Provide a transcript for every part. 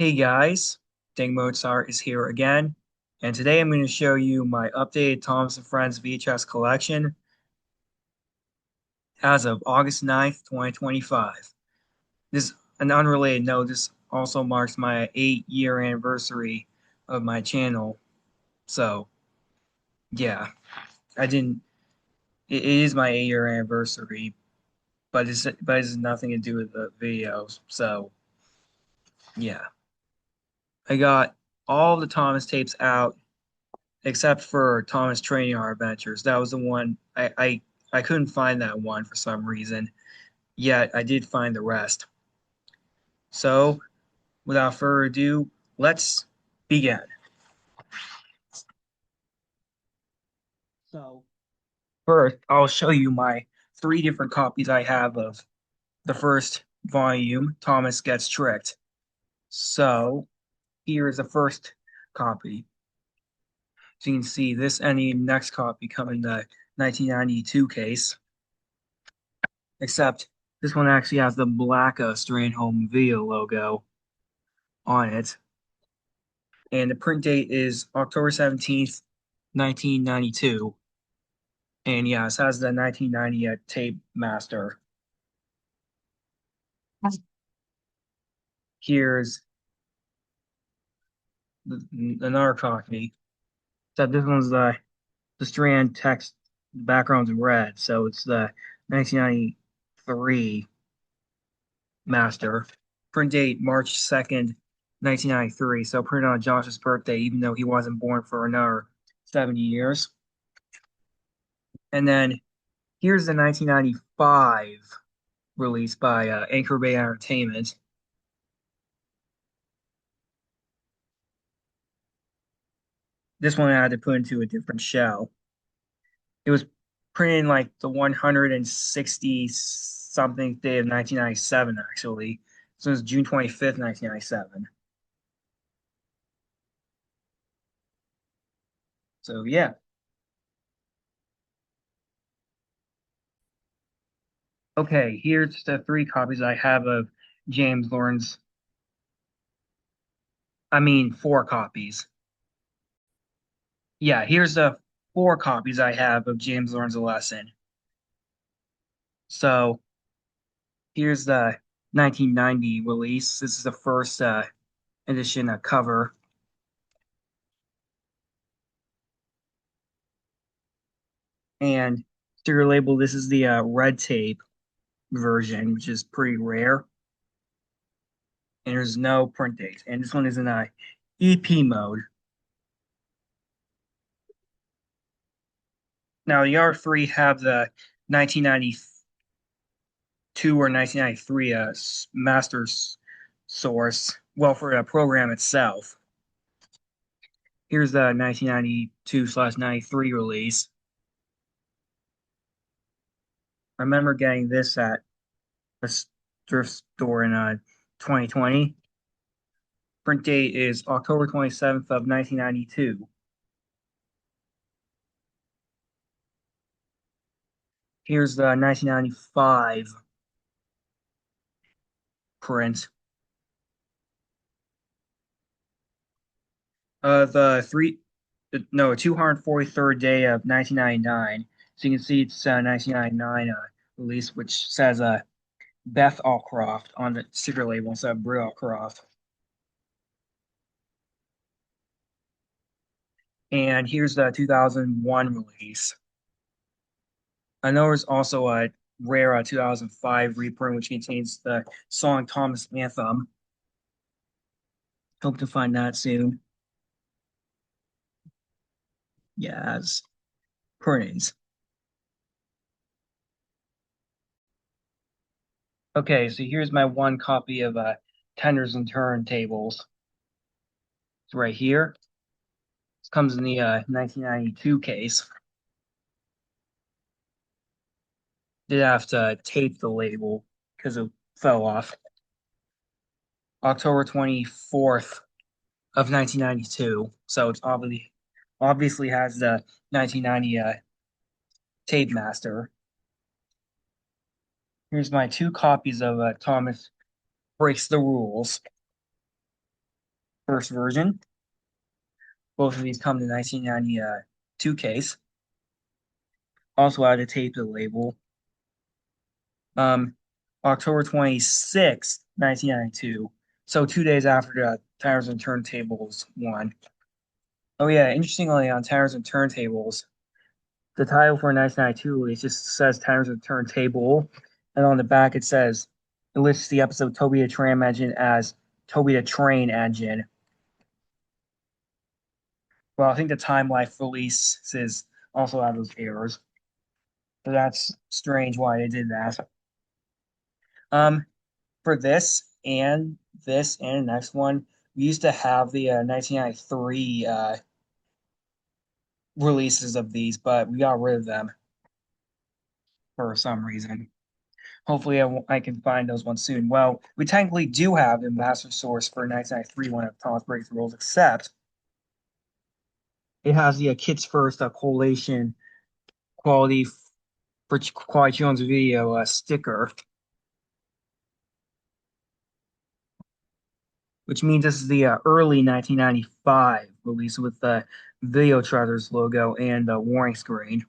Hey guys, Ding Mozart is here again, and today I'm going to show you my updated Thomas and Friends VHS collection as of August 9th, 2025. This an unrelated note, this also marks my 8-year anniversary of my channel. So yeah, I didn't it is my 8-year anniversary, but it has nothing to do with the videos. So yeah. I got all the Thomas tapes out except for Thomas Training Our Adventures. That was the one I couldn't find that one for some reason. Yet I did find the rest. So without further ado, let's begin. So first, I'll show you my 3 different copies I have of the first volume, Thomas Gets Tricked. So here is the first copy. So you can see this and the next copy come in the 1992 case. Except this one actually has the black Strand Home Video logo on it. And the print date is October 17th, 1992. And yes, it has the 1990 tape master. Here's another copy. So this one's the strand text background's red, so it's the 1993 master. Print date March 2nd, 1993. So printed on Josh's birthday, even though he wasn't born for another 70 years. And then here's the 1995 release by Anchor Bay Entertainment. This one I had to put into a different shell. It was printed in like the 160 something day of 1997, actually. So it was June 25th, 1997. So yeah. Okay, here's the 3 copies I have of James Lawrence. I mean, 4 copies. Yeah, here's the 4 copies I have of James Lawrence a Lesson. So here's the 1990 release. This is the first edition cover. And sticker label, this is the red tape version, which is pretty rare. And there's no print date. And this one is in EP mode. Now, the R3 have the 1992 or 1993 master source, well, for the program itself. Here's the 1992/93 release. I remember getting this at a thrift store in 2020. Print date is October 27th of 1992. Here's the 1995 print. The three, no, 243rd day of 1999. So you can see it's 1999 release, which says Beth Allcroft on the sticker label instead of Brie Allcroft. And here's the 2001 release. I know there's also a rare 2005 reprint, which contains the song Thomas Anthem. Hope to find that soon. Yes, praise. Okay, so here's my one copy of Tenders and Turntables. It's right here. This comes in the 1992 case. Did have to tape the label because it fell off. October 24th of 1992. So it's obviously has the 1990 tape master. Here's my 2 copies of Thomas Breaks the Rules. first version. Both of these come to 1992 case. Also out of tape to the label. Um, October 26th, 1992. So 2 days after the Tires and Turntables one. Oh yeah, interestingly on Tires and Turntables, the title for 1992 release just says Tires and Turntable, and on the back it lists the episode Toby the Tram Engine as Toby the Train Engine. Well, I think the Time Life releases also have those errors. So that's strange why they did that. Um, for this and the next one, we used to have the 1993 releases of these, but we got rid of them for some reason. Hopefully, I can find those ones soon. Well, we technically do have the master source for 1993 one of Thomas Breakthrough Rules, except it has the Kids First collation quality for Quality Jones video sticker, which means this is the early 1995 release with the Video Trousers logo and the warning screen.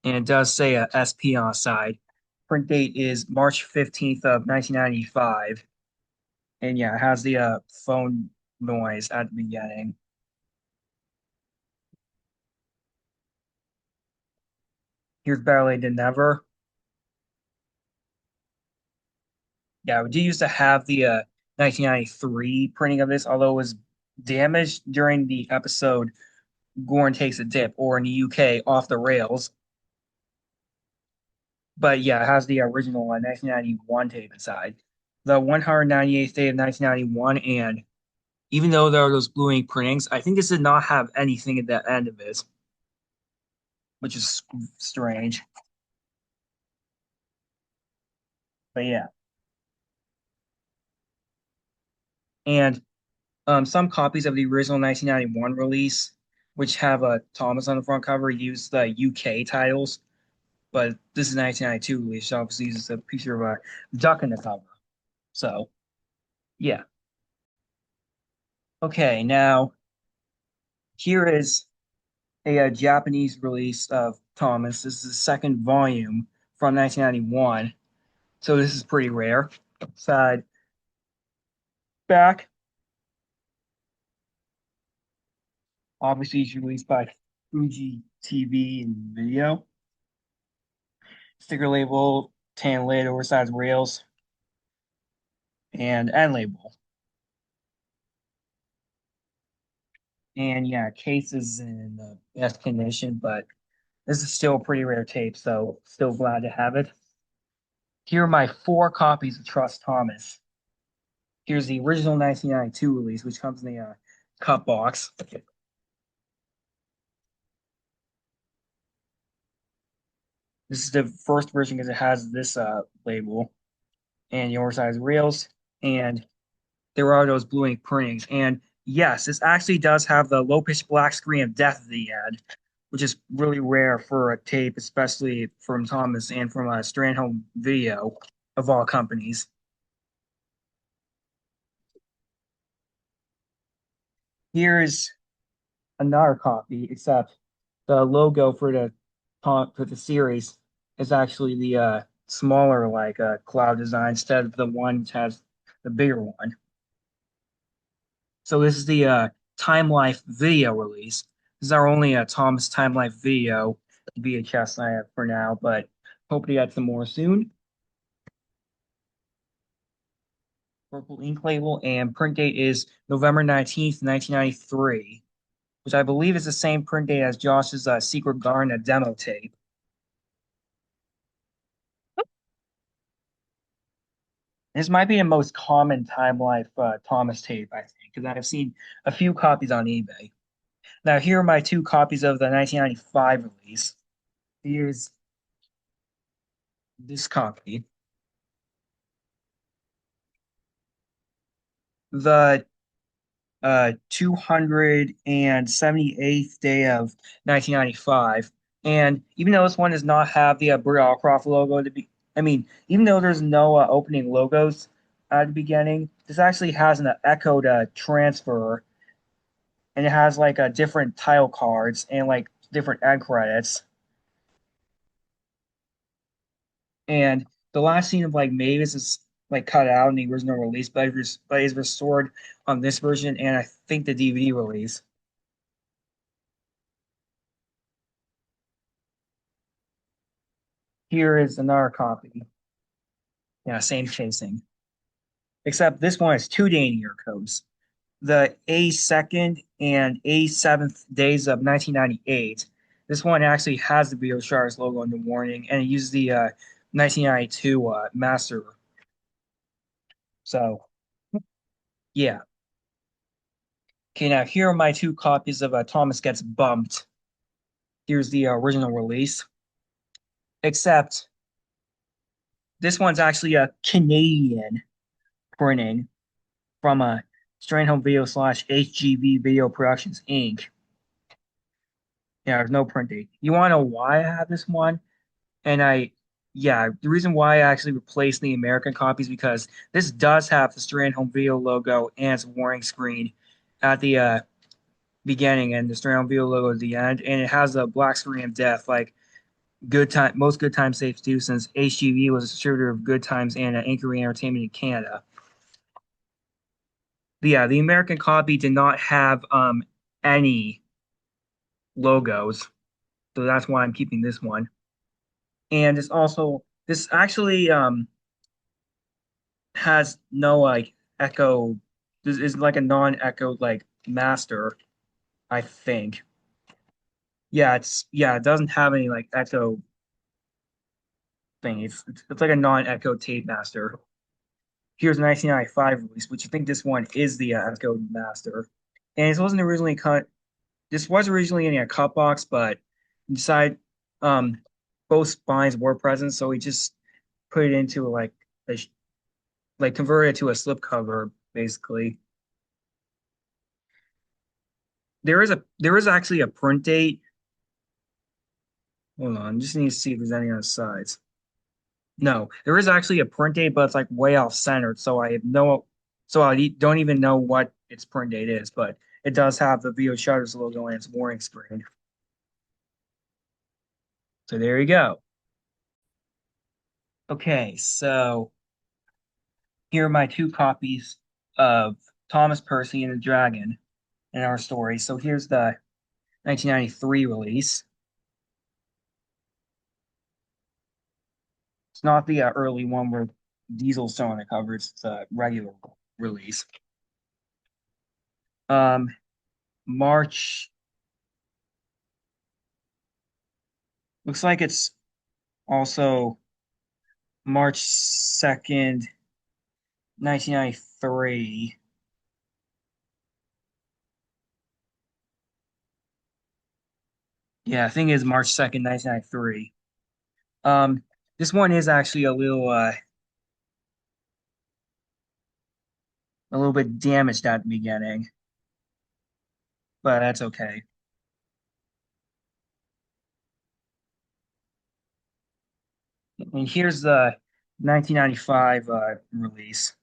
And it does say a SP on the side. Print date is March 15th of 1995. And yeah, it has the phone noise at the beginning. Here's Better Late Than Never. Yeah, we do used to have the 1993 printing of this, although it was damaged during the episode Gorn Takes a Dip, or in the UK, Off the Rails. But yeah, it has the original 1991 tape inside. The 198th day of 1991, and even though there are those blue ink printings, I think this did not have anything at the end of it, which is strange. But yeah, and some copies of the original 1991 release, which have a Thomas on the front cover, use the UK titles, but this is 1992 release, so obviously uses a picture of a duck in the cover. So yeah, okay. Now here is a Japanese release of Thomas. This is the second volume from 1991, so this is pretty rare. Side back, obviously, it's released by Fuji TV and Video. Sticker label, tan lid, oversized rails, and end label. And yeah, case is in the best condition, but this is still a pretty rare tape, so still glad to have it. Here are my 4 copies of Trust Thomas. Here's the original 1992 release, which comes in the cup box. This is the first version because it has this label and the oversized rails, and there are those blue ink printings. And yes, this actually does have the low pitch black screen of death at the end, which is really rare for a tape, especially from Thomas and from a Strandhome Video of all companies. Here's another copy, except the logo for the series is actually the smaller like cloud design instead of the one which has the bigger one. So this is the Time Life video release. This is our only Thomas Time Life video VHS I have for now, but hope to get some more soon. Purple ink label and print date is November 19th, 1993, which I believe is the same print date as Josh's Secret Garden demo tape. This might be the most common Time Life Thomas tape, I think, because I've seen a few copies on eBay. Now, here are my 2 copies of the 1995 release. Here's this copy. The 278th day of 1995. And even though this one does not have the Brit Allcroft logo to be, I mean, even though there's no opening logos, at the beginning. This actually has an echoed transfer, and it has like a different title cards and like different end credits. And the last scene of like Mavis is like cut out in the original release, but is restored on this version and I think the DVD release. Here is another copy. Yeah, same chasing. Except this one has two denier codes. The A2nd and A7th days of 1998. This one actually has the Beatles Shards logo in the warning, and it uses the 1992 master. So, yeah. Okay, now here are my two copies of Thomas Gets Bumped. Here's the original release. Except this one's actually a Canadian printing from a Home Video slash HGV Video Productions Inc. Yeah, there's no print date. You want to know why I have this one? And yeah, the reason why I actually replaced the American copies because this does have the Home Video logo and its warning screen at the beginning and the Home Video logo at the end, and it has a black screen of death, like most Good Time Safes do, since HGV was a distributor of Good Times and Anchorage Entertainment in Canada. But yeah, the American copy did not have any logos, so that's why I'm keeping this one. And this actually has no like echo. This is like a non-echoed like master, I think. Yeah, it doesn't have any like echo thing. It's like a non-echo tape master. Here's a 1995 release, which I think this one is the echo master. And this wasn't originally cut. This was originally in a cut box, but decided um both spines were present, so we just put it into like convert it to a slipcover, basically. There is actually a print date. Hold on, just need to see if there's any on the sides. No, there is actually a print date, but it's like way off centered, so I don't even know what its print date is, but it does have the VO Shutters logo and its warning screen. So there you go. Okay, so here are my two copies of Thomas Percy and the Dragon in our story. So here's the 1993 release. It's not the early one where Diesel's still on the cover. It's the regular release. Um, March looks like it's also March 2nd, 1993. Yeah, I think it's March 2nd, 1993. Um, this one is actually a little bit damaged at the beginning, but that's okay. And here's the 1995 release.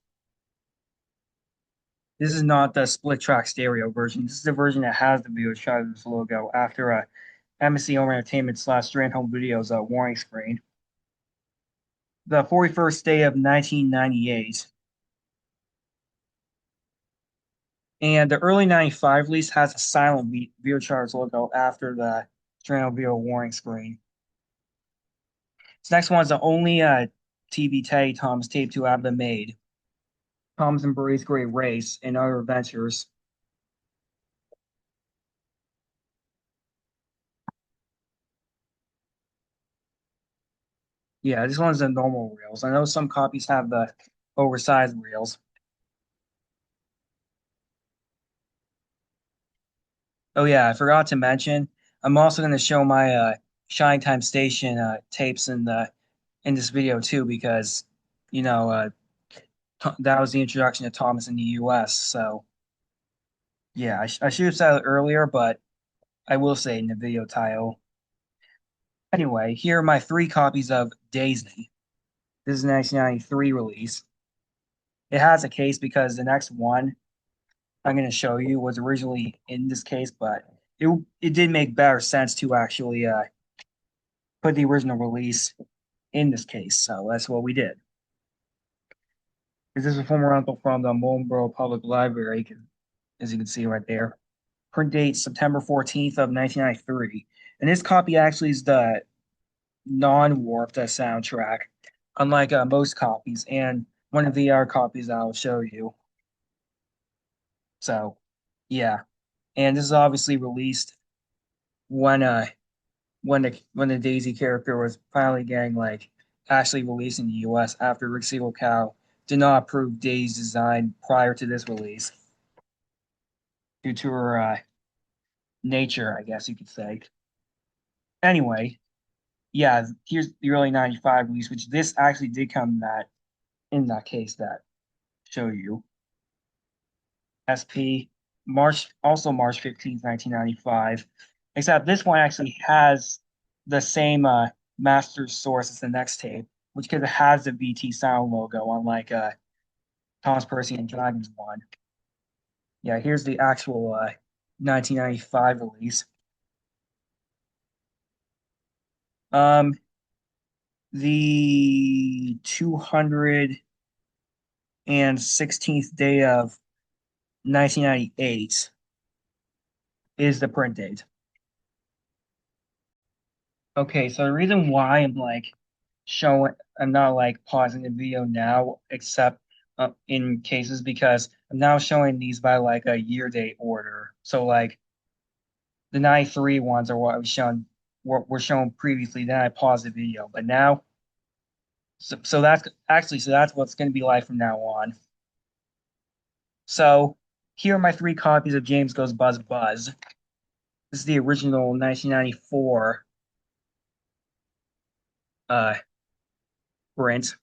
This is not the split track stereo version. This is the version that has the Video Shadows logo after MSC Home Entertainment slash Strand Home Video's warning screen. The 41st day of 1998. And the early 95 release has a silent Video Charts logo after the Strand Home Video warning screen. This next one is the only TV Teddy Thomas tape to have been made. Tom's and Bray's Great Race and Other Adventures. Yeah, this one's the normal reels. I know some copies have the oversized reels. Oh yeah, I forgot to mention. I'm also going to show my Shine Time Station tapes in this video too because you know that was the introduction to Thomas in the U.S. So yeah, I should have said it earlier, but I will say it in the video title. Anyway, here are my three copies of Daisy. This is a 1993 release. it has a case because the next one I'm going to show you was originally in this case, but it did make better sense to actually put the original release in this case. So that's what we did. This is a former rental from the Mullinborough Public Library, as you can see right there. Print date September 14th of 1993. And this copy actually is the non-warped soundtrack, unlike most copies, and one of the other copies I'll show you. So, yeah. And this is obviously released when the Daisy character was finally getting like actually released in the US after Rick Cow did not approve Daisy's design prior to this release due to her nature, I guess you could say. Anyway, yeah, here's the early 95 release, which this actually did come in that case that show you. SP March 15th, 1995. Except this one actually has the same master source as the next tape, which because it has the VT sound logo, unlike Thomas Percy and Dragons one. Yeah, here's the actual 1995 release. Um, the 216th day of 1998 is the print date. Okay, so the reason why I'm not like pausing the video now, except in cases because I'm now showing these by like a year date order. So like the 93 ones are what I was shown were shown previously. Then I paused the video, but now so that's what's going to be like from now on. So here are my three copies of James Goes Buzz Buzz. This is the original 1994 uh print.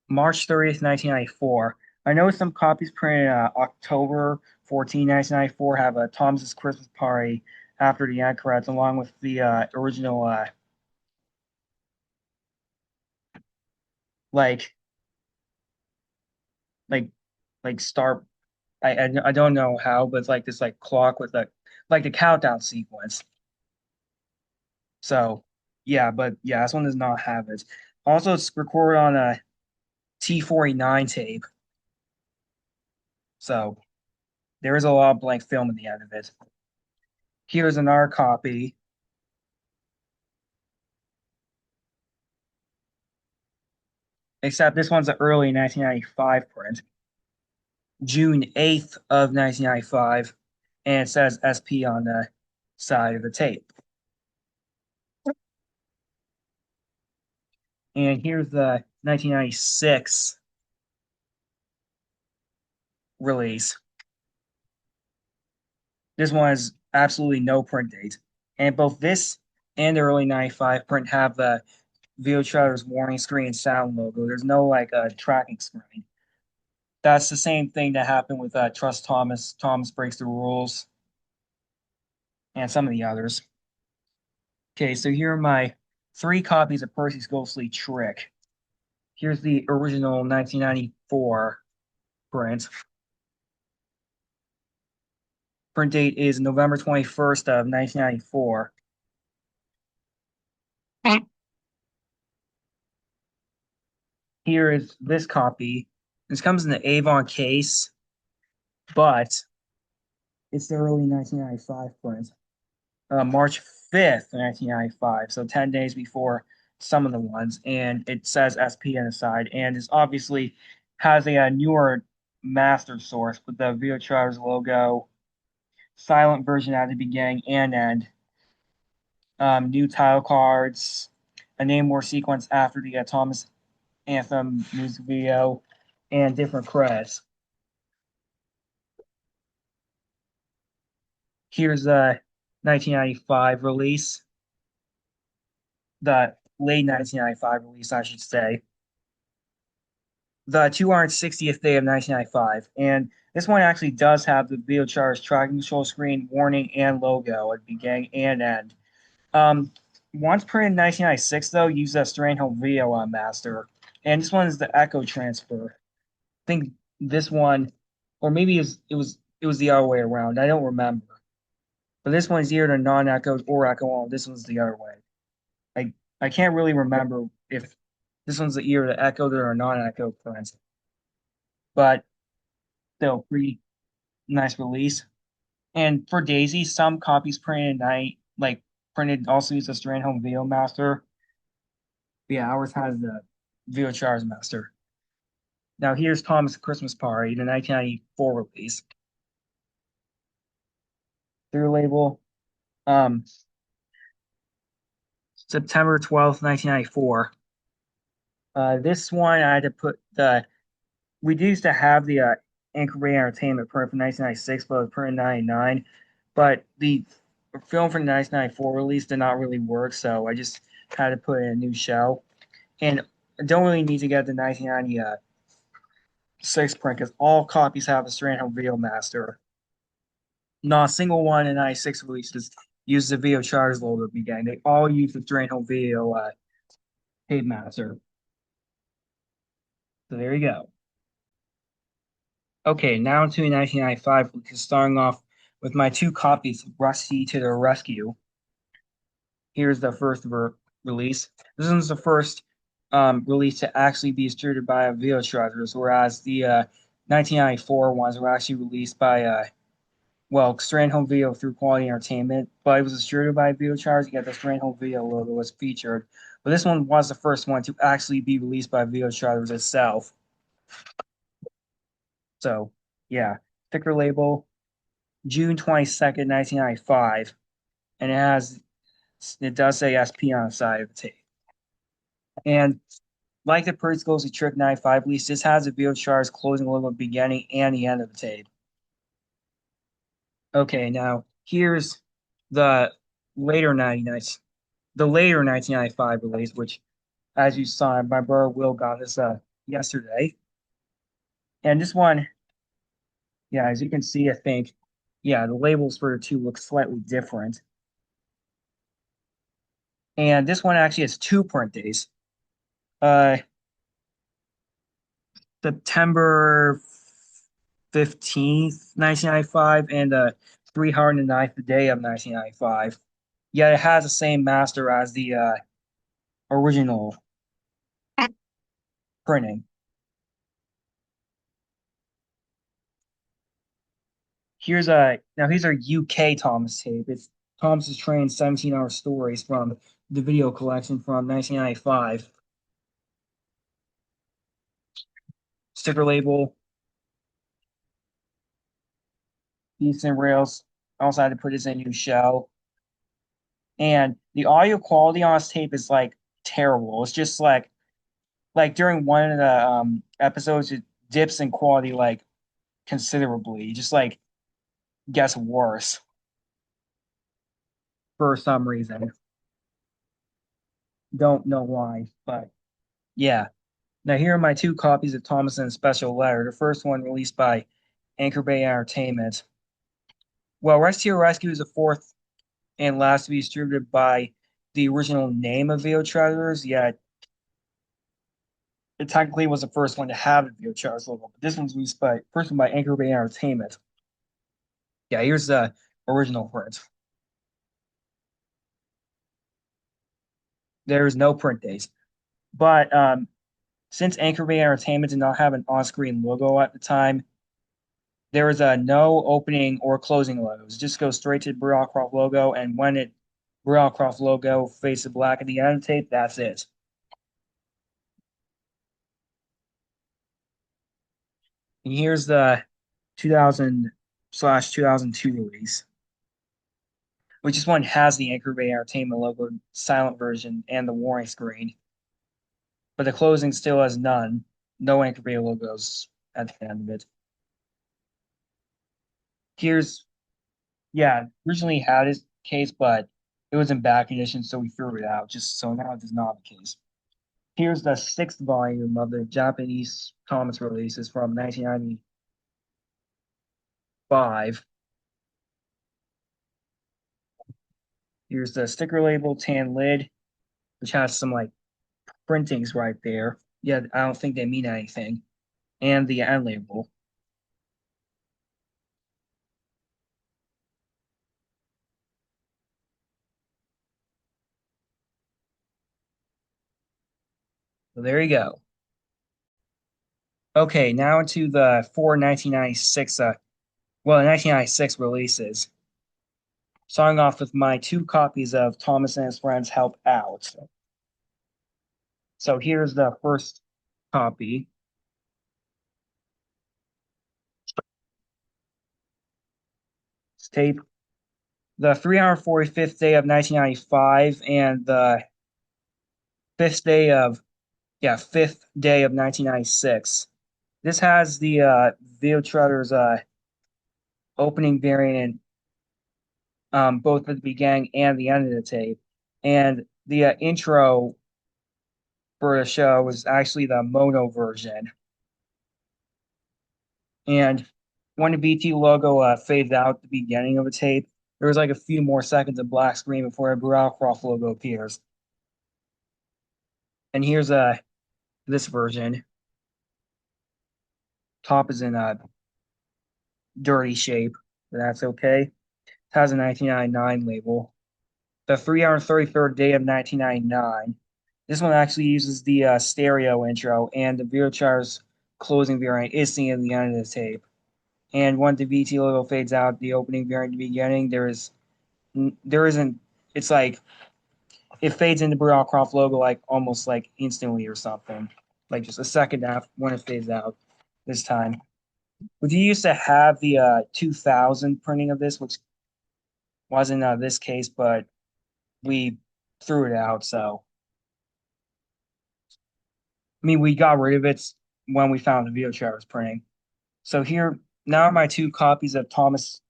March 30th, 1994. I know some copies printed October 14, 1994 have a Thomas's Christmas Party after the end credits, along with the original like like like star. I don't know how, but it's like this like clock with like the countdown sequence. So yeah, but yeah, this one does not have it. Also, it's recorded on a T49 tape, so there is a lot of blank film at the end of it. Here's another copy, except this one's an early 1995 print, June 8th of 1995, and it says SP on the side of the tape. And here's the 1996 release. This one has absolutely no print date. And both this and the early 95 print have the VHS warning screen sound logo. There's no like tracking screen. That's the same thing that happened with Trust Thomas, Thomas Breaks the Rules, and some of the others. Okay, so here are my three copies of Percy's Ghostly Trick. Here's the original 1994 print. Print date is November 21st of 1994. Here is this copy. This comes in the Avon case, but it's the early 1995 print. March 5th, 1995, so 10 days before some of the ones, and it says SP on the side, and it obviously has a newer master source with the VHS logo, silent version at the beginning and end, new title cards, a name war sequence after the Thomas Anthem music video, and different credits. Here's the 1995 release, the late 1995 release, I should say. The 260th day of 1995. And this one actually does have the video charge tracking control screen warning and logo at beginning and end. Um, once printed in 1996, though, used a Strandhold video master, and this one is the Echo transfer. I think this one, or maybe it was the other way around. I don't remember. But this one's either non-echoed or echo on. This one's the other way. I can't really remember if this one's either the echoed or non-echoed prints, but still pretty nice release. And for Daisy, some copies printed at night, like printed also use a Strandhome Video Master. But yeah, ours has the Video Charge Master. Now here's Thomas Christmas Party, the 1994 release. Through label, um, September 12th, 1994. This one I had to put the we used to have the Anchor Bay Entertainment print from 1996, but it was printed in 99. But the film from the 1994 release did not really work, so I just had to put in a new shell. And I don't really need to get the 1996 print because all copies have a Strandhome Video Master. Not a single one in 96 releases uses the Video Charge logo at the beginning. They all use the Strandhome Video tape master. So there you go. Okay, now to 1995, starting off with my two copies of Rusty to the Rescue. Here's the first release. This one's the first release to actually be distributed by a Video Chargers, whereas the 1994 ones were actually released by, Strand Home Video through Quality Entertainment, but it was distributed by Video Chargers. Yet the Strand Home Video logo was featured. But this one was the first one to actually be released by Video Chargers itself. So, yeah, sticker label, June 22nd, 1995, and it does say SP on the side of the tape. And like the Purdy Ghostly Trick 95 release, this has a video charts closing logo at the beginning and the end of the tape. Okay, now here's the later 99, the later 1995 release, which, as you saw, my brother Will got this yesterday. And this one, yeah, as you can see, I think, yeah, the labels for the two look slightly different. And this one actually has two print days. Uh, September 15th, 1995, and 309th day of 1995. Yet it has the same master as the original printing. Here's our UK Thomas tape. It's Thomas's Train 17-hour stories from the video collection from 1995. Sticker label, decent rails. Also had to put this in a new shell. And the audio quality on this tape is like terrible. It's just like during one of the episodes, it dips in quality like considerably. It just like gets worse for some reason. Don't know why, but yeah. Now here are my two copies of Thomason's Special Letter. The first one released by Anchor Bay Entertainment. Well, Rescue Rescue is the fourth and last to be distributed by the original name of Video Travelers, yet it technically was the first one to have the Video Travelers logo. But this one's released by first one by Anchor Bay Entertainment. Yeah, here's the original print. There's no print days. But since Anchor Bay Entertainment did not have an on-screen logo at the time, there is a no opening or closing logos. Just go straight to the Brockcroft logo, and when it Brockcroft logo faces black at the end of the tape, that's it. And here's the 2000/2002 release, which is one has the Anchor Bay Entertainment logo silent version and the warning screen, but the closing still has none. No Anchor Bay logos at the end of it. Here's, yeah, originally had his case, but it was in bad condition, so we threw it out. Just so now it is not the case. Here's the sixth volume of the Japanese Thomas releases from 1995. Here's the sticker label, tan lid, which has some like printings right there. Yeah, I don't think they mean anything. And the end label. So there you go. Okay, now into the four 1996, 1996 releases. Starting off with my two copies of Thomas and His Friends Help Out. So here's the first copy. It's tape. The 345th day of 1995 and the fifth day of 1996. This has the Video Trudder's opening variant, both at the beginning and the end of the tape. And the intro for the show was actually the mono version. And when the BT logo faded out at the beginning of the tape, there was like a few more seconds of black screen before a Barrowcroft logo appears. And here's this version. Top is in a dirty shape, but that's okay. It has a 1999 label. The 333rd day of 1999. This one actually uses the stereo intro, and the VHS closing variant is seen at the end of the tape. And when the VT logo fades out, the opening variant at the beginning, there isn't. It's like it fades into Barrowcroft logo like almost like instantly or something, like just a second after when it fades out. This time, we used to have the 2000 printing of this, which wasn't this case, but we threw it out. So I mean, we got rid of it when we found the VHS was printing. So here now are my two copies of Thomas.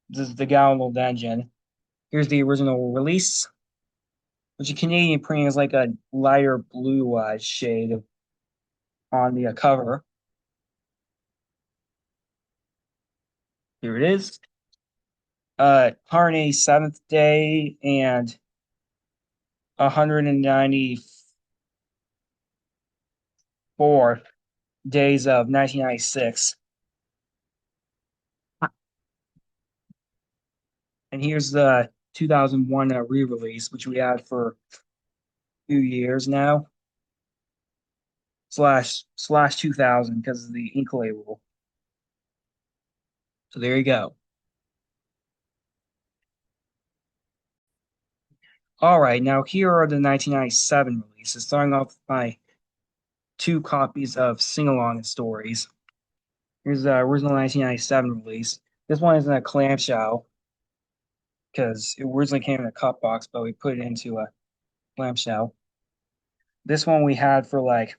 This is the Gallold Engine. Here's the original release, which a Canadian printing is like a lighter blue shade on the cover. Here it is. 187th day and 194th days of 1996. And here's the 2001 re-release, which we had for a few years now. Slash 2000 because of the ink label. So there you go. All right, now here are the 1997 releases, starting off with my two copies of Sing Along Stories. Here's the original 1997 release. This one is in a clamshell because it originally came in a cup box, but we put it into a clamshell. This one we had for like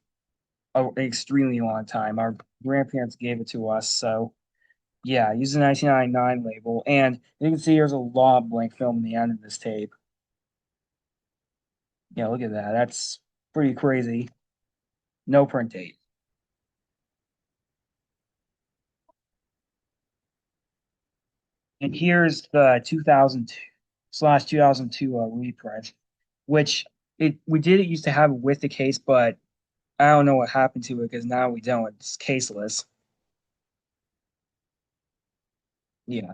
an extremely long time. Our grandparents gave it to us, so yeah, use the 1999 label. And you can see there's a lot of blank film in the end of this tape. Yeah, look at that. That's pretty crazy. No print date. And here's the 2002/2002 reprint, which we did used to have it with the case, but I don't know what happened to it because now we don't. It's caseless. Yeah.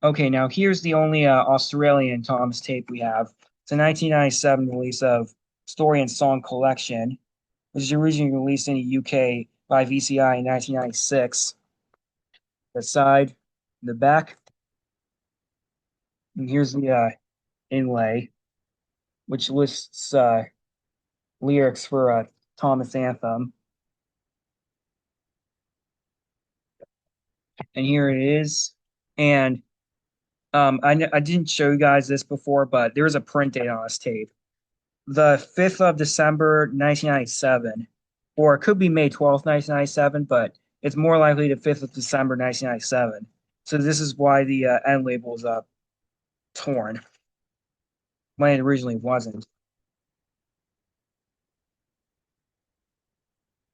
Okay, now here's the only Australian Thomas tape we have. It's a 1997 release of Story and Song Collection, which was originally released in the UK by VCI in 1996. The side, the back, and here's the inlay, which lists lyrics for Thomas Anthem. And here it is. And I didn't show you guys this before, but there's a print date on this tape. The 5th of December, 1997, or it could be May 12th, 1997, but it's more likely the 5th of December, 1997. So this is why the end label is torn when it originally wasn't.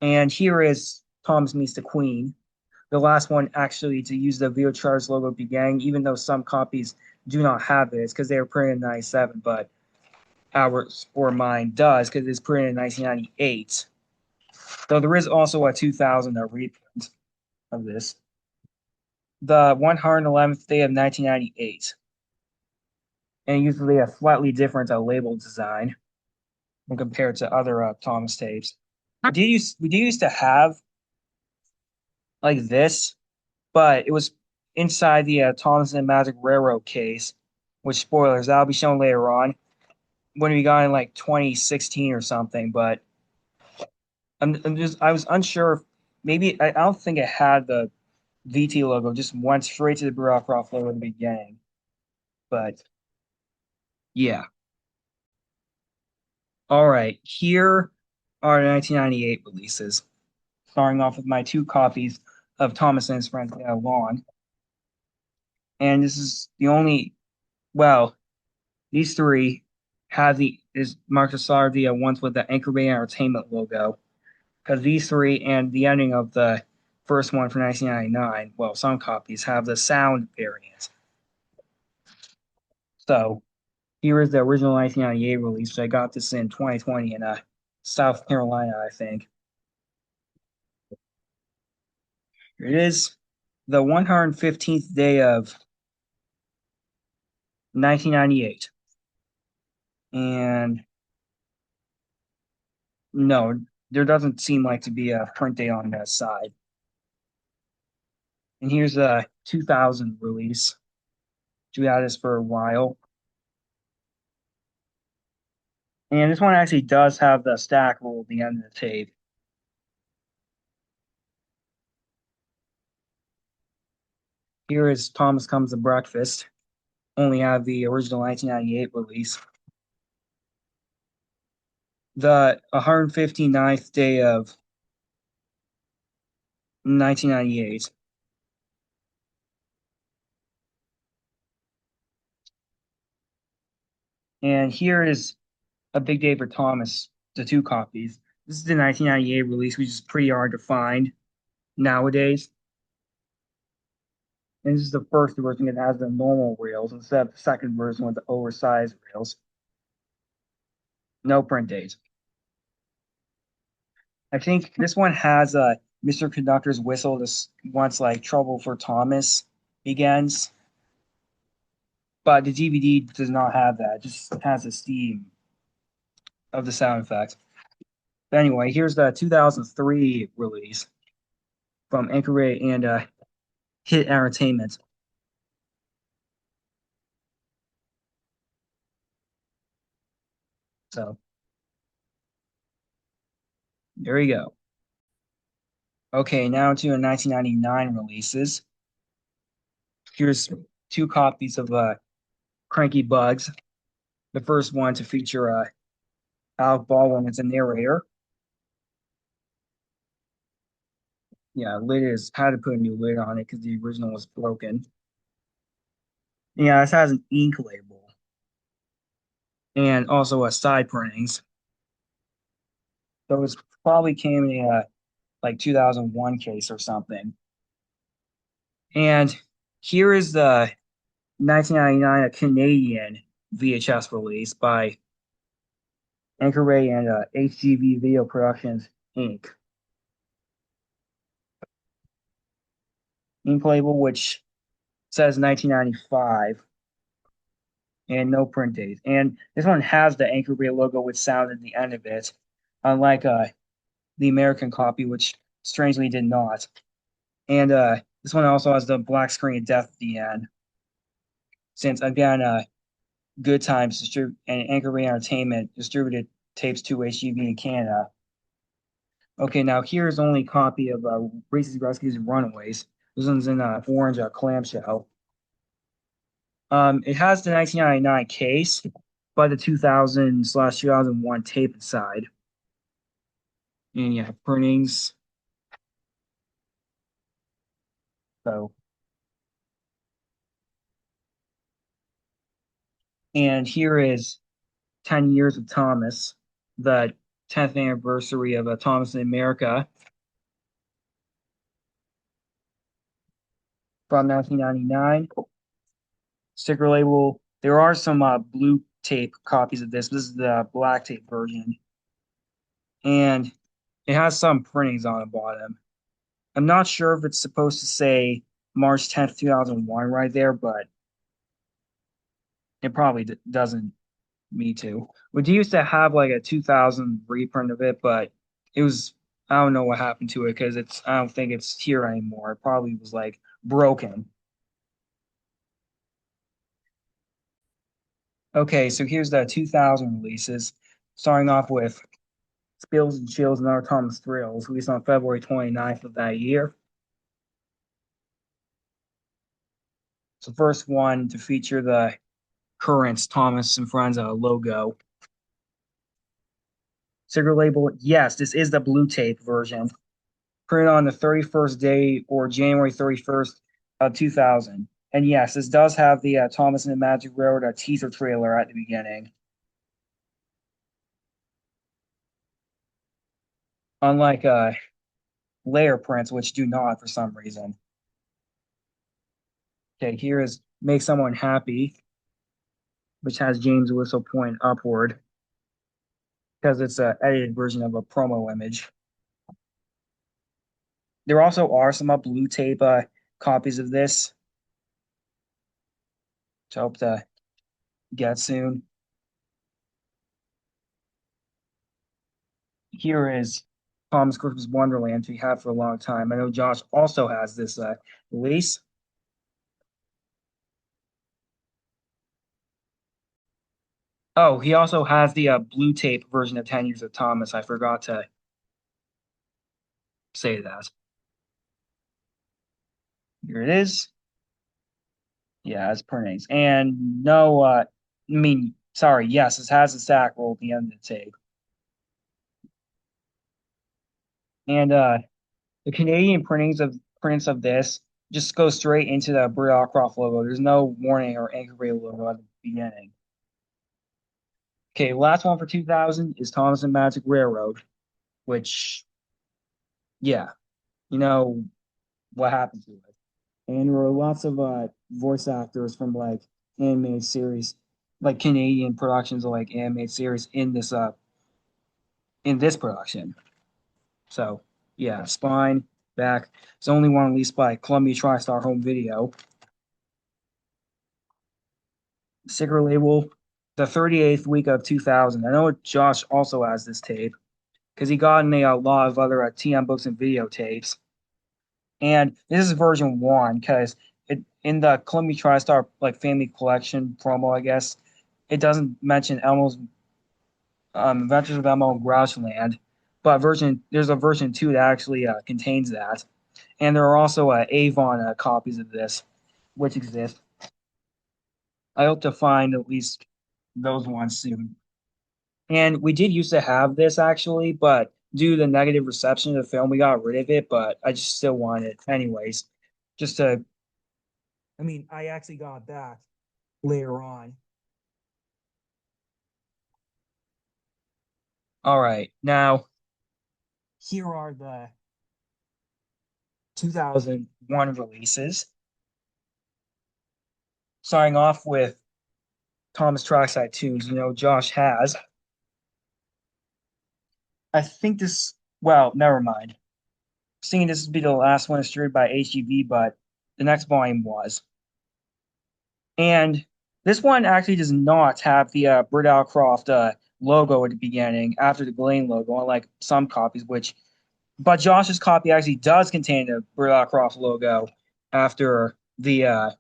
And here is Thomas Meets the Queen, the last one actually to use the VHS logo began, even though some copies do not have it. It's because they were printed in 97, but ours or mine does because it's printed in 1998. Though there is also a 2000 reprint of this. The 111th day of 1998, and usually a slightly different label design when compared to other Thomas tapes. We used to have like this, but it was inside the Thomas and Magic Railroad case, which spoilers that'll be shown later on when we got in like 2016 or something. But I was unsure. If maybe I don't think it had the VT logo. Just went straight to the Bureaucraft logo at the beginning. But yeah. All right. Here are the 1998 releases, starting off with my two copies of Thomas and His Friends Get Along. And this is the only, well, these three have the is Mark Star the ones with the Anchor Bay Entertainment logo. Because these three and the ending of the first one for 1999, well, some copies have the sound variant. So here is the original 1998 release. I got this in 2020 in South Carolina, I think. Here it is, the 115th day of 1998. And no, there doesn't seem like to be a print date on that side. And here's a 2000 release. We had this for a while. And this one actually does have the stack roll at the end of the tape. Here is Thomas Comes to Breakfast. Only have the original 1998 release. The 159th day of 1998. And here is A Big Day for Thomas, the two copies. This is the 1998 release, which is pretty hard to find nowadays. And this is the first version that has the normal rails instead of the second version with the oversized rails. No print dates. I think this one has a Mr. Conductor's whistle this once like Trouble for Thomas begins. But the DVD does not have that. It just has the steam of the sound effect. But anyway, here's the 2003 release from Anchor Ray and Hit Entertainment. So there you go. Okay, now to the 1999 releases. Here's two copies of Cranky Bugs. The first one to feature Alec Baldwin as a narrator. Yeah, lid is had to put a new lid on it because the original was broken. Yeah, this has an ink label and also a side printings. So it's probably came in a like 2001 case or something. And here is the 1999 Canadian VHS release by Anchor Ray and HGV Video Productions Inc. Ink label, which says 1995 and no print date. And this one has the Anchor Ray logo with sound at the end of it, unlike the American copy, which strangely did not. And this one also has the black screen of death at the end. Since again, Good Times and Anchor Ray Entertainment distributed tapes to HGV in Canada. Okay, now here's only a copy of Reese's Rescues and Runaways. This one's in orange clamshell. It has the 1999 case, but the 2000/2001 tape inside. And yeah, printings. So, and here is 10 Years of Thomas, the 10th anniversary of Thomas in America. from 1999. Sticker label. There are some blue tape copies of this. This is the black tape version, and it has some printings on the bottom. I'm not sure if it's supposed to say March 10th, 2001 right there, but it probably doesn't. Me too. We used to have like a 2000 reprint of it, but it was, I don't know what happened to it because I don't think it's here anymore. It probably was like broken. Okay, so here's the 2000 releases, starting off with Spills and Chills and Other Thomas Thrills, released on February 29th of that year. It's the first one to feature the current Thomas and Friends logo. Cigarette label, yes, this is the blue tape version. Printed on the 31st day or January 31st of 2000. And yes, this does have the Thomas and the Magic Railroad teaser trailer at the beginning. Unlike layer prints, which do not for some reason. Okay, here is Make Someone Happy, which has James Whistle point upward because it's an edited version of a promo image. There also are some blue tape copies of this, which I hope to get soon. Here is Tom's Christmas Wonderland we had for a long time. I know Josh also has this release. Oh, he also has the blue tape version of 10 Years of Thomas. I forgot to say that. Here it is. Yeah, it's printings. And no, sorry, yes, it has a sack roll at the end of the tape. And the Canadian prints of this just go straight into the Brit Croft logo. There's no warning or anchor logo at the beginning. Okay, last one for 2000 is Thomas and Magic Railroad, which, yeah, you know what happened to it. And there were lots of voice actors from like animated series, like Canadian productions of like animated series in this production. So yeah, Spine back. It's the only one released by Columbia TriStar Home Video. Sticker label, the 38th week of 2000. I know Josh also has this tape because he got in a lot of other TM books and videotapes. And this is version one because it in the Columbia TriStar like family collection promo, I guess, it doesn't mention Elmo's Adventures of Elmo and Grouchland, but there's a version two that actually contains that. And there are also Avon copies of this, which exist. I hope to find at least those ones soon. And we did used to have this actually, but due to the negative reception of the film, we got rid of it. But I just still want it anyways. Just to, I actually got it back later on. All right, now here are the 2001 releases. Starting off with Thomas Trackside Tunes, Josh has. I think this, well, never mind. Seeing this would be the last one distributed by HGV, but the next volume was. And this one actually does not have the Britt Croft logo at the beginning after the Ghislaine logo, unlike some copies, but Josh's copy actually does contain the Britt Croft logo after the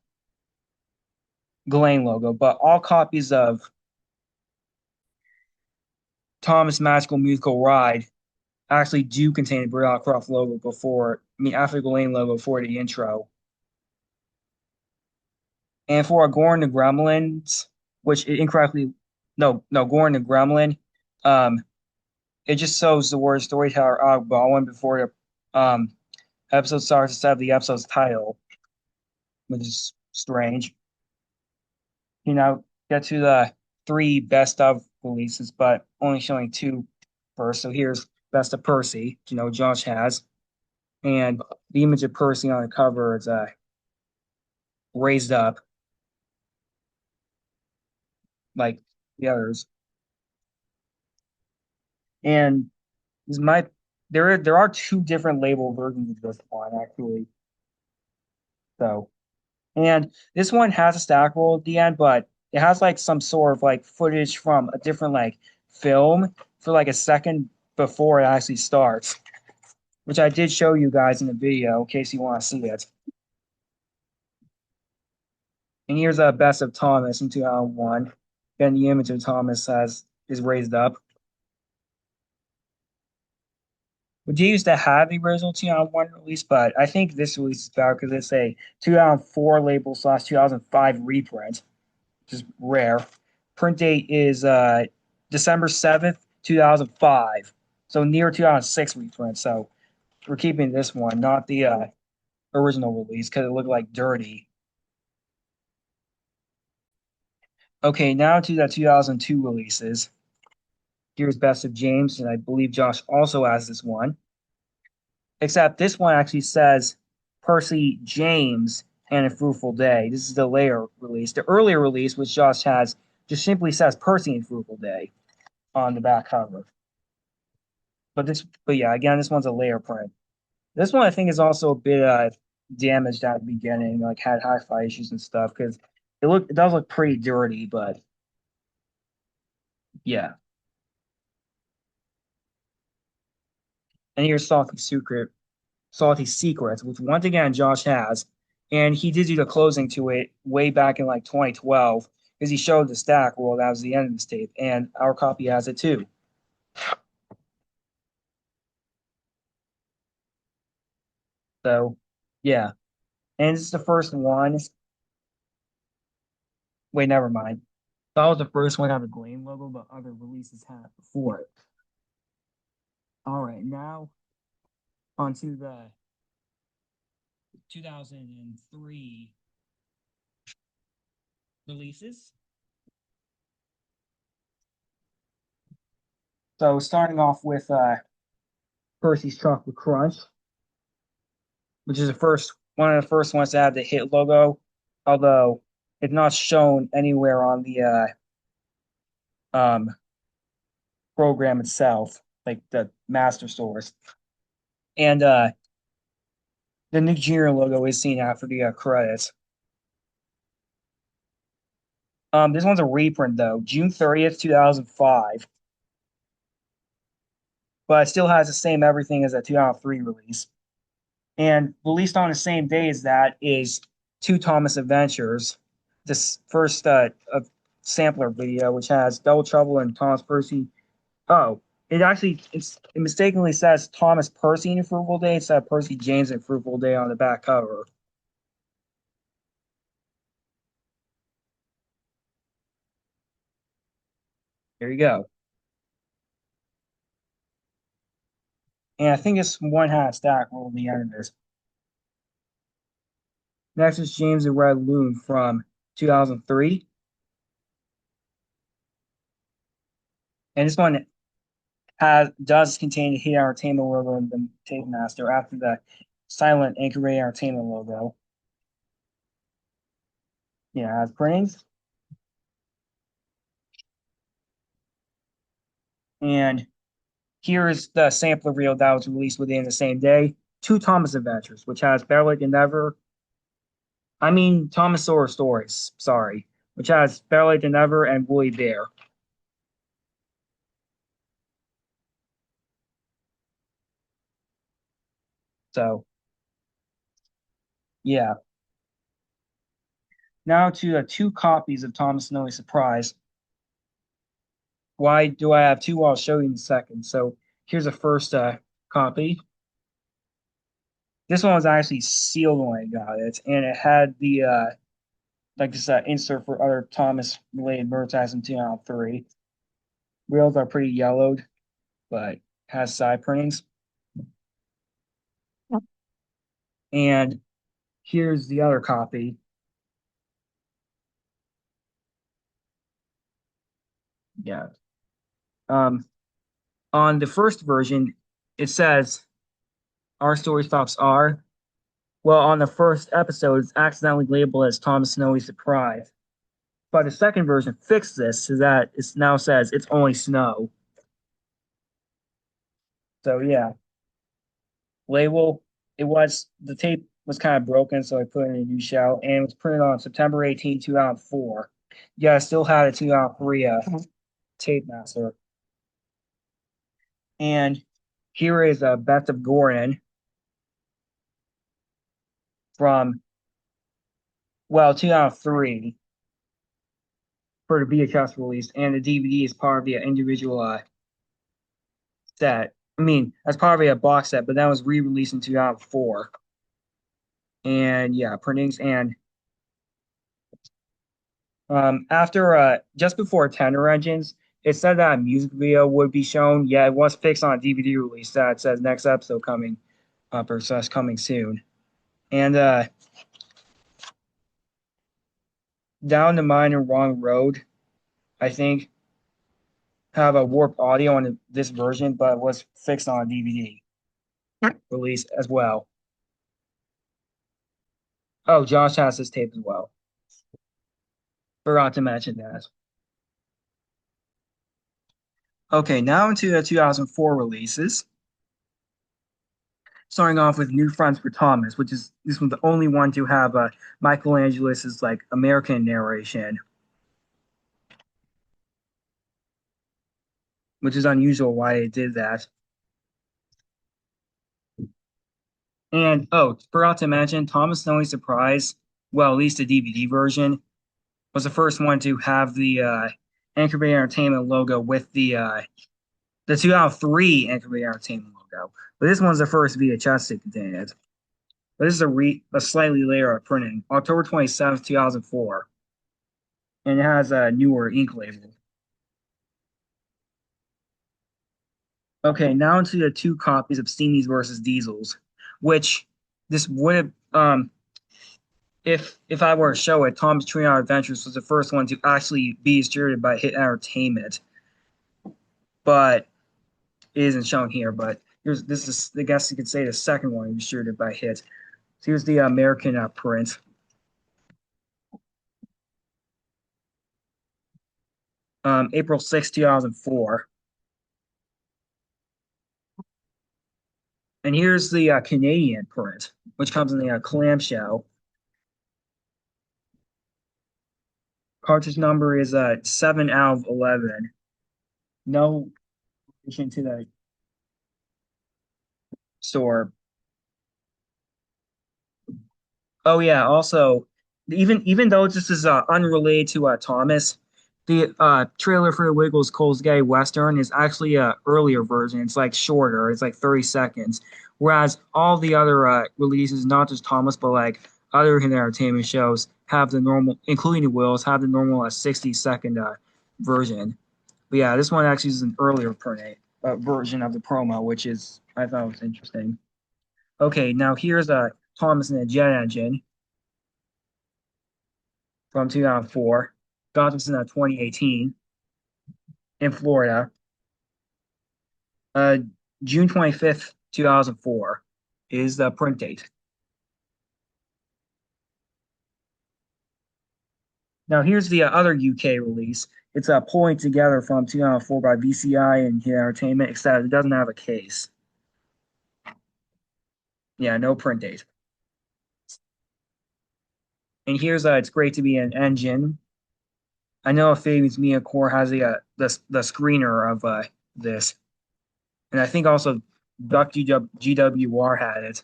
Ghislaine logo. But all copies of Thomas Magical Musical Ride actually do contain the Britt Croft logo after the Ghislaine logo for the intro. And for Gorn the Gremlins, which it incorrectly, no, Gorn the Gremlin, it just shows the word storyteller Og Baldwin before the episode starts instead of the episode's title, which is strange. Get to the three best of releases, but only showing two first. So here's Best of Percy, Josh has. And the image of Percy on the cover is raised up like the others. And this might there are two different label versions of this one actually. So and this one has a stack roll at the end, but it has like some sort of like footage from a different like film for like a second before it actually starts, which I did show you guys in the video in case you want to see it. And here's a best of Thomas in 2001. Again, the image of Thomas has is raised up. We do used to have the original 2001 release, but I think this release is better because it's a 2004 label slash 2005 reprint, which is rare. Print date is December 7th, 2005. So near 2006 reprint. So we're keeping this one, not the original release, because it looked like dirty. Okay, now to the 2002 releases. Here's Best of James, and I believe Josh also has this one. Except this one actually says Percy James and a Fruitful Day. This is the later release. The earlier release, which Josh has, just simply says Percy and Fruitful Day on the back cover. But yeah, again, this one's a layer print. This one I think is also a bit damaged at the beginning, like had hi-fi issues and stuff because it does look pretty dirty, but yeah. And here's Salty Secrets, which once again Josh has, and he did do the closing to it way back in like 2012 because he showed the stack. Well, that was the end of this tape, and our copy has it too. So yeah, and it's the first one. Wait, never mind. That was the first one to have a Gleam logo, but other releases had it before it. All right, now onto the 2003 releases. So starting off with Percy's Chocolate Crunch, which is the first one of the first ones to have the hit logo, although it's not shown anywhere on the um, program itself, like the master source. And the Nick Jr. logo is seen after the credits. This one's a reprint though, June 30th, 2005, but it still has the same everything as a 2003 release. And released on the same day as that is Two Thomas Adventures, this first sampler video, which has Double Trouble and Thomas Percy. Oh, it mistakenly says Thomas Percy and Fruitful Day instead of Percy James and Fruitful Day on the back cover. There you go. And I think it's one half stack roll in the end of this. Next is James and Red Loon from 2003. And this one does contain the Hit Entertainment logo and the Tape Master after the silent Anchor Ray Entertainment logo. Yeah, it has printings. And here is the sampler reel that was released within the same day. Two Thomas Adventures, which has Better Late Than Never. I mean, Thomas Sawyer Stories, sorry, which has Better Late Than Never and Woolly Bear. So, yeah. Now to the two copies of Thomas Snowy Surprise. Why do I have two? I'll show you in a second. So, here's the first copy. This one was actually sealed when I got it, and it had the like this insert for other Thomas related merchandise in 2003. Wheels are pretty yellowed, but has side printings. And here's the other copy. Yeah. Um, on the first version, it says our story stops are, Well, on the first episode, it's accidentally labeled as Thomas Snowy Surprise. But the second version fixed this so that it now says it's only snow. So yeah, label. It was the tape was kind of broken, so I put in a new shell, and it was printed on September 18, 2004. Yeah, I still had a 2003 tape master. And here is Beth of Gordon from, well, 2003 for the VHS release, and the DVD is part of the individual set. I mean, as part of a box set, but that was re-released in 2004. And yeah, printings. And after just before Tender Engines, it said that a music video would be shown. Yeah, it was fixed on a DVD release that says next episode coming up or says coming soon. And Down the Mine and Wrong Road, I think, have a warped audio on this version, but was fixed on a DVD release as well. Oh, Josh has this tape as well. Forgot to mention that. Okay, now into the 2004 releases. Starting off with New Fronts for Thomas, which is this one's the only one to have Michelangelo's like American narration, which is unusual why they did that. And oh, forgot to mention Thomas Snowy Surprise, well, at least the DVD version, was the first one to have the Anchor Bay Entertainment logo with the 2003 Anchor Bay Entertainment logo. But this one's the first VHS to contain it. But this is a slightly later printing, October 27th, 2004. And it has a newer ink label. Okay, now into the two copies of Steamies versus Diesels, which this would have if I were to show it, Tom's Tree Adventures was the first one to actually be distributed by Hit Entertainment, but it isn't shown here. But this is I guess you could say the second one distributed by Hit. So here's the American print. April 6, 2004. And here's the Canadian print, which comes in the clamshell. Cartridge number is 7 out of 11. No addition to the store. Oh yeah, also even though this is unrelated to Thomas, the trailer for the Wiggles Coles Gay Western is actually a earlier version. It's like shorter. It's like 30 seconds. Whereas all the other releases, not just Thomas, but like other entertainment shows, have the normal, including the Wills, have the normal 60-second version. But yeah, this one actually is an earlier version of the promo, which is I thought was interesting. Okay, now here's Thomas and the Jet Engine from 2004. Got this in 2018 in Florida. Uh, June 25th, 2004 is the print date. Now here's the other UK release. It's pulling together from 2004 by VCI and Hit Entertainment, except it doesn't have a case. Yeah, no print date. And here's It's Great to Be an Engine. I know Fabian's Mia Core has the screener of this, and I think also Duck GWR had it.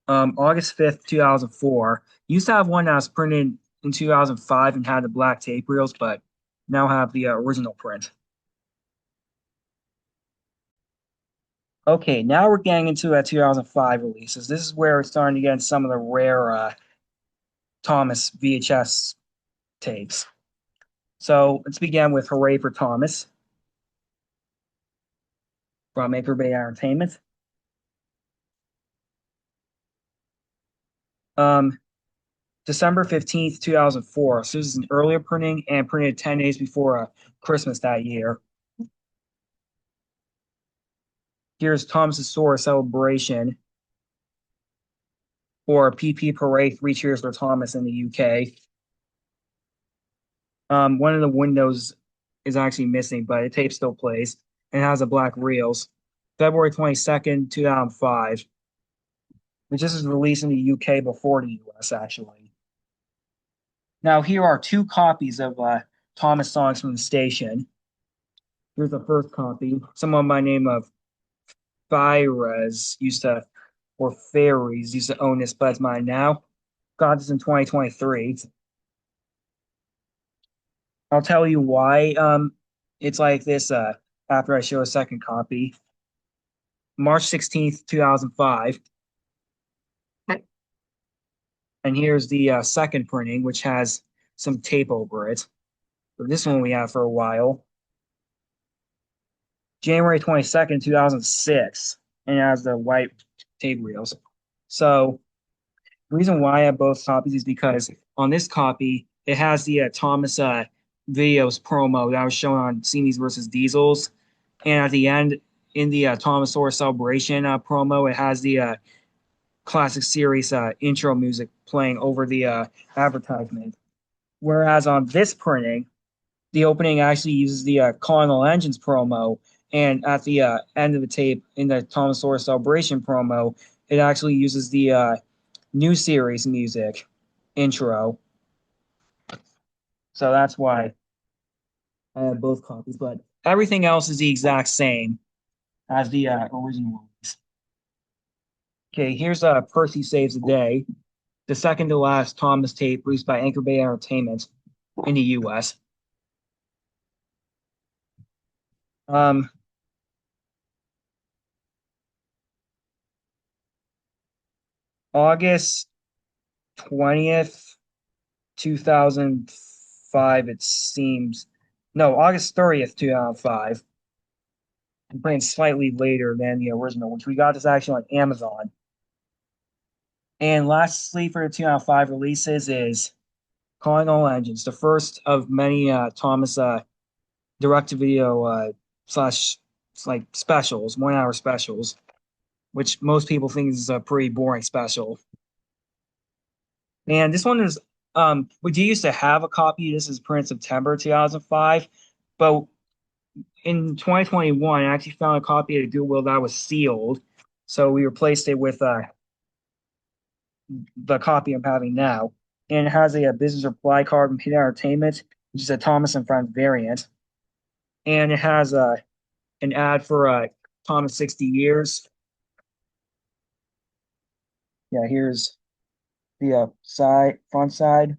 August 5th, 2004. Used to have one that was printed in 2005 and had the black tape reels, but now have the original print. Okay, now we're getting into 2005 releases. This is where we're starting to get into some of the rare Thomas VHS tapes. So let's begin with Hooray for Thomas from Anchor Bay Entertainment. Um, December 15th, 2004. So this is an earlier printing and printed 10 days before Christmas that year. Here's Thomas's Soar Celebration or PP Parade, Three Cheers for Thomas in the UK. One of the windows is actually missing, but the tape still plays and has a black reels. February 22nd, 2005, which this is released in the UK before the US actually. Now here are two copies of Thomas songs from the station. Here's the first copy. Someone by the name of Fires used to, or Fairies used to own this, but it's mine now. Got this in 2023. I'll tell you why it's like this after I show a second copy. March 16th, 2005. And here's the second printing, which has some tape over it. So this one we have for a while. January 22nd, 2006. And it has the white tape reels. So the reason why I have both copies is because on this copy, it has the Thomas videos promo that was shown on Seamies versus Diesels. And at the end, in the Thomas Or Celebration promo, it has the classic series intro music playing over the advertisement. Whereas on this printing, the opening actually uses the Colonel Engines promo, and at the end of the tape, in the Thomas Or Celebration promo, it actually uses the new series music intro. So that's why I have both copies, but everything else is the exact same as the original release. Okay, here's Percy Saves the Day, the second to last Thomas tape released by Anchor Bay Entertainment in the US. Um, August 20th, 2005, it seems. No, August 30th, 2005. I'm playing slightly later than the original, which we got this actually on Amazon. And lastly, for the 2005 releases is Calling All Engines, the first of many Thomas direct-to-video slash like specials, 1 hour specials, which most people think is a pretty boring special. And this one is we do used to have a copy. This is printed September 2005, but in 2021, I actually found a copy at Goodwill that was sealed. So we replaced it with the copy I'm having now. And it has a business reply card from Hit Entertainment, which is a Thomas and Friends variant. And it has an ad for Thomas 60 Years. Yeah, here's the front side,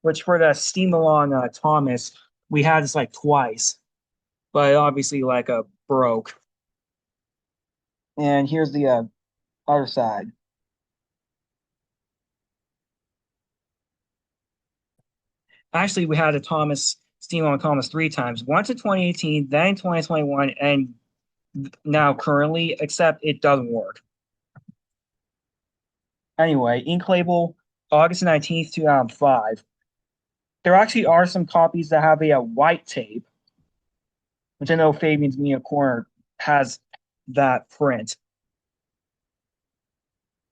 which for the Steam Along Thomas, we had this like twice, but obviously like a broke. And here's the other side. Actually, we had a Thomas Steam on Thomas three times, once in 2018, then in 2021, and now currently, except it doesn't work. Anyway, ink label August 19th, 2005. There actually are some copies that have a white tape, which I know Fabian's Media Corner has that print.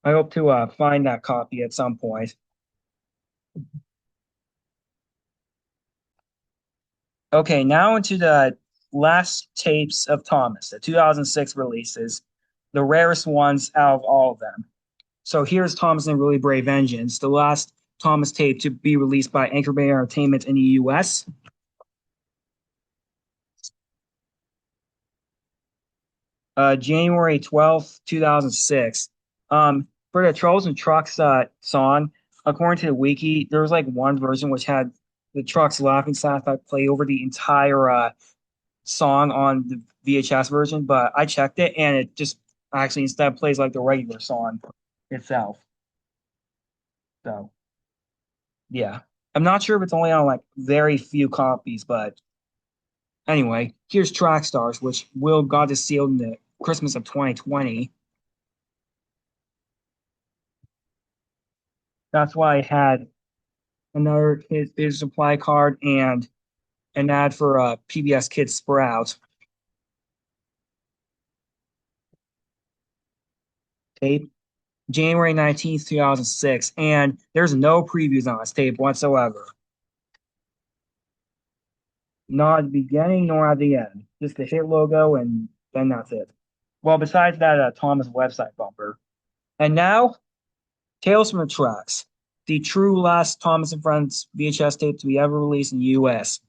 I hope to find that copy at some point. Okay, now into the last tapes of Thomas, the 2006 releases, the rarest ones out of all of them. So here's Thomas and Really Brave Engines, the last Thomas tape to be released by Anchor Bay Entertainment in the US. January 12th, 2006. For the Trolls and Trucks song, according to the wiki, there was like one version which had the Trucks laughing sound effect play over the entire song on the VHS version, but I checked it and it just actually instead plays like the regular song itself. So yeah, I'm not sure if it's only on like very few copies, but anyway, here's Track Stars, which Will got us sealed in the Christmas of 2020. That's why I had another his supply card and an ad for PBS Kids Sprout tape. January 19th, 2006, and there's no previews on this tape whatsoever. Not at the beginning nor at the end. Just the hit logo, and then that's it. Well, besides that, Thomas website bumper. And now, Tales from the Tracks, the true last Thomas and Friends VHS tape to be ever released in the US.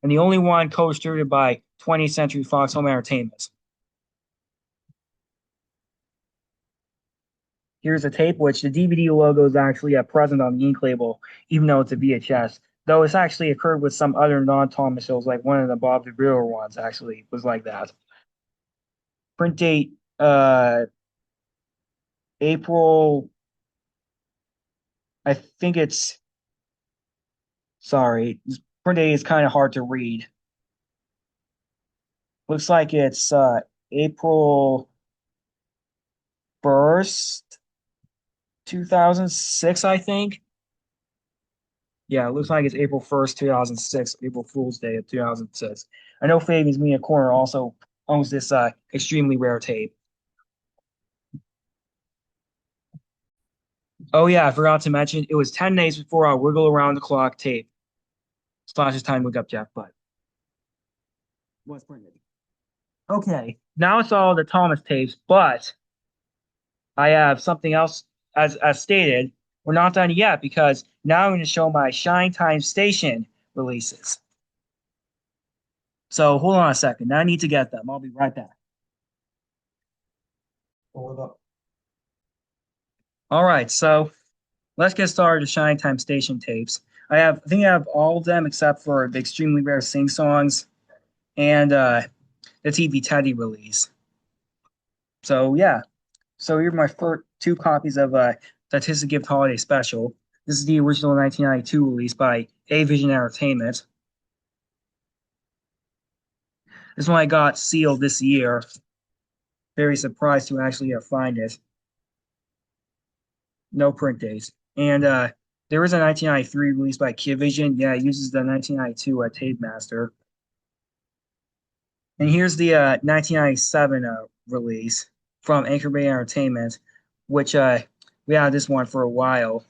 And the only one co-distributed by 20th Century Fox Home Entertainment. Here's a tape, which the DVD logo is actually present on the ink label, even though it's a VHS. Though it's actually occurred with some other non-Thomas shows, like one of the Bob the Builder ones actually was like that. Print date, April, I think it's, sorry, print date is kind of hard to read. Looks like it's April 1st, 2006, I think. Yeah, it looks like it's April 1st, 2006, April Fool's Day of 2006. I know Fabian's Media Corner also owns this extremely rare tape. Oh, yeah, I forgot to mention it was 10 days before our Wiggle Around the Clock tape. Slash's Time Wake Up Jeff, but what's printed. Okay, now it's all the Thomas tapes, but I have something else as stated. We're not done yet because now I'm going to show my Shine Time Station releases. So hold on a second. I need to get them. I'll be right back. Hold up. All right, so let's get started with Shine Time Station tapes. I think I have all of them except for the extremely rare sing songs and the TV Teddy release. So yeah, so here are my first two copies of Statistic Gift Holiday Special. This is the original 1992 release by A Vision Entertainment. This one I got sealed this year. Very surprised to actually find it. No print dates. And there is a 1993 release by Kid Vision. Yeah, it uses the 1992 Tape Master. And here's the 1997 release from Anchor Bay Entertainment, which we had this one for a while.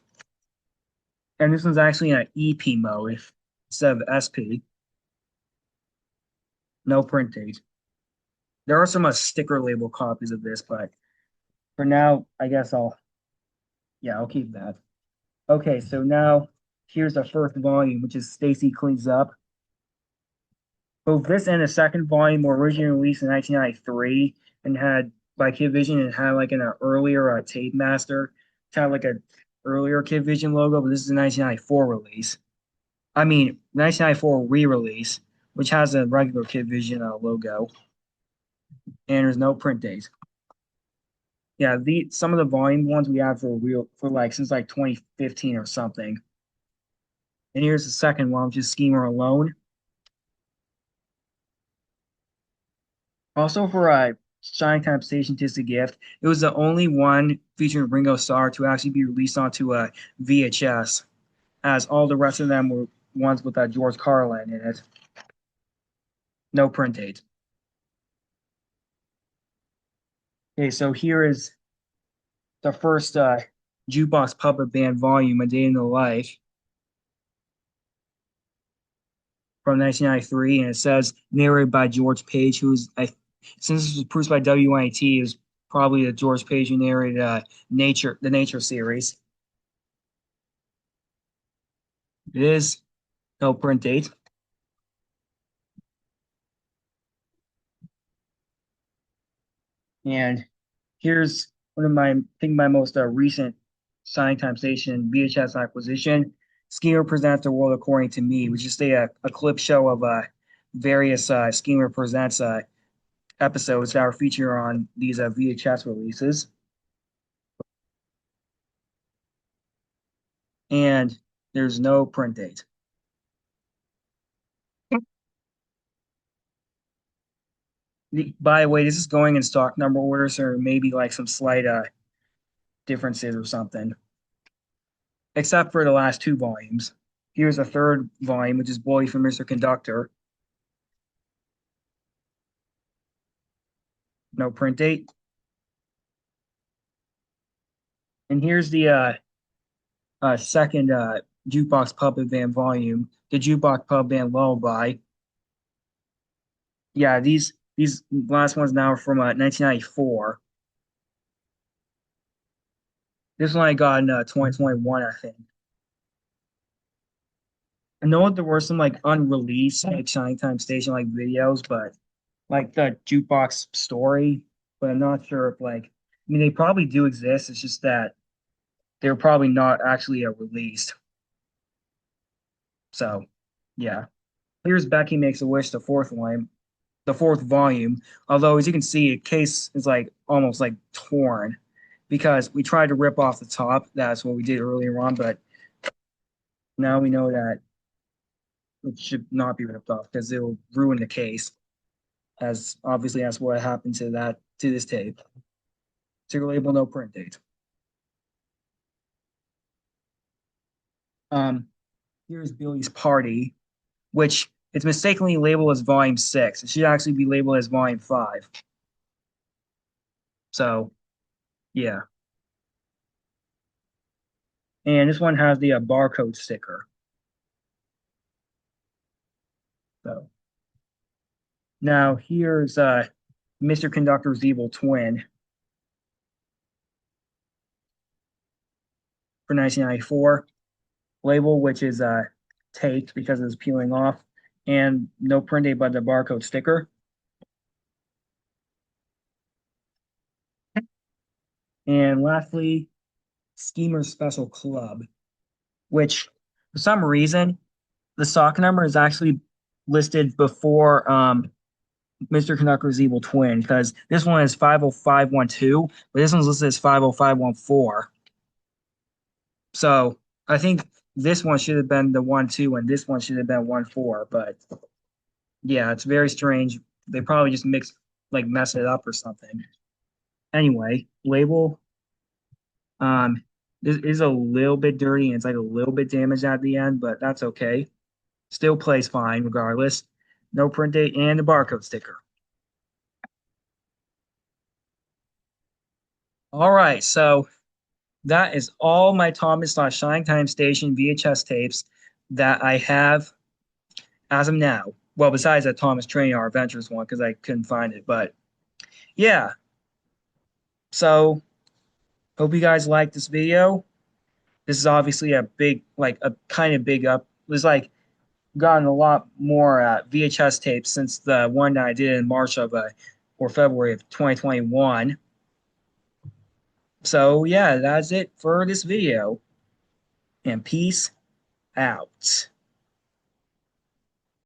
And this one's actually in an EP mode instead of SP. No print date. There are some sticker label copies of this, but for now, I guess I'll keep that. Okay, so now here's the first volume, which is Stacy Cleans Up. Both this and the second volume were originally released in 1993 and had by Kid Vision and had like an earlier Tape Master, kind of like an earlier Kid Vision logo, but this is a 1994 release. I mean, 1994 re-release, which has a regular Kid Vision logo, and there's no print date. Yeah, some of the volume ones we have for like since like 2015 or something. And here's the second one, which is Schemer Alone. Also for Shine Time Station Tis a Gift, it was the only one featuring Ringo Starr to actually be released onto a VHS, as all the rest of them were ones with George Carlin in it. No print date. Okay, so here is the first Jukebox Puppet Band volume, A Day in the Life, from 1993, and it says narrated by George Page, who's since this was produced by WNET, it was probably the George Page who narrated the Nature series. It is no print date. And here's one of my most recent Sign Time Station VHS acquisition. Schemer Presents the World According to Me, which is a clip show of various Schemer Presents episodes that are featured on these VHS releases. And there's no print date. By the way, this is going in stock number order, so maybe like some slight differences or something, except for the last two volumes. Here's a third volume, which is Boy from Mr. Conductor. No print date. And here's the second jukebox puppet band volume, the jukebox pub band Lullaby. Yeah, these last ones now are from 1994. This one I got in 2021, I think. I know there were some like unreleased like Shine Time Station like videos, but like the jukebox story, but I'm not sure if like I mean they probably do exist. It's just that they're probably not actually released. So yeah. Here's Becky Makes a Wish, the fourth volume. Although as you can see, the case is like almost like torn because we tried to rip off the top. That's what we did earlier on, but now we know that it should not be ripped off because it'll ruin the case. As obviously that's what happened to this tape. Serial label, no print date. Um, here's Billy's Party, which it's mistakenly labeled as Volume 6. It should actually be labeled as Volume 5. So, yeah. And this one has the barcode sticker. So, now here's Mr. Conductor's Evil Twin for 1994. Label, which is taped because it's peeling off, and no print date but the barcode sticker. And lastly, Schemer's Special Club, which for some reason the stock number is actually listed before Mr. Conductor's Evil Twin because this one is 50512, but this one's listed as 50514. So I think this one should have been the 1 2 and this one should have been 1 4. But yeah, it's very strange. They probably just messed it up or something. Anyway, label this is a little bit dirty and it's like a little bit damaged at the end, but that's okay. Still plays fine regardless. No print date and the barcode sticker. All right, so that is all my Thomas Shine Time Station VHS tapes that I have as of now. Well, besides that Thomas Train Our Adventures one because I couldn't find it, but yeah. So hope you guys like this video. This is obviously a big, like a kind of big up. It was like gotten a lot more VHS tapes since the one that I did in March of or February of 2021. So yeah, that's it for this video. And peace out.